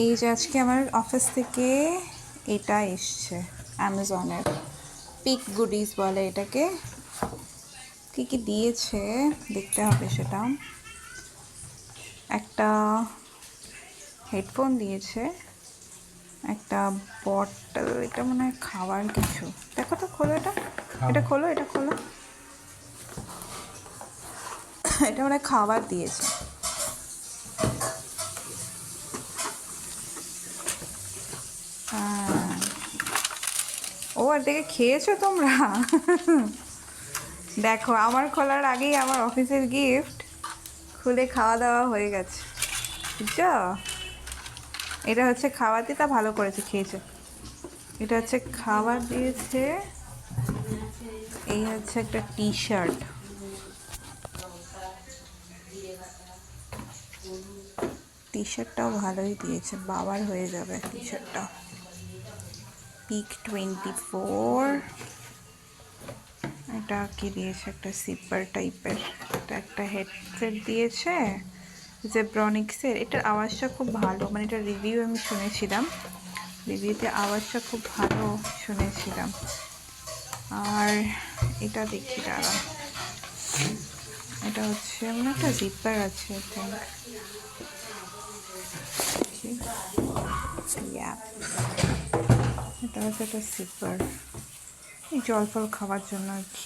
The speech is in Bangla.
এই যে আজকে আমার অফিস থেকে এটা এসছে অ্যামাজনের পিক গুডিজ বলে এটাকে। কী কী দিয়েছে দেখতে হবে সেটা। একটা হেডফোন দিয়েছে, একটা বটল, এটা মনে হয় খাবার কিছু। দেখো তো, খোলো এটা, এটা খোলো, এটা খোলো। এটা মনে হয় খাবার দিয়েছে। ও আর দেখে খেয়েছো তোমরা? দেখো, আমার খোলার আগেই আমার অফিসের গিফট খুলে খাওয়া দাওয়া হয়ে গেছে, বুঝছো? এটা হচ্ছে খাওয়া দিয়ে, তা ভালো করেছে, খেয়েছে। এটা হচ্ছে খাবার দিয়েছে। এই হচ্ছে একটা টি শার্ট, টি শার্টটাও ভালোই দিয়েছে, বাবার হয়ে যাবে টি শার্টটা। পিক 24। এটা কি দিয়েছে, একটা সিপার টাইপের, এটা একটা হেডসেট দিয়েছে জেব্রনিক্সের। এটার আওয়াজটা খুব ভালো, মানে এটা রিভিউ আমি শুনেছিলাম, রিভিউতে আওয়াজটা খুব ভালো শুনেছিলাম। আর এটা দেখি দাঁড়া, এটা হচ্ছে মানে একটা জিপার আছে, এটা হচ্ছে একটা জিপার, এই জল ফল খাওয়ার জন্য আর কি।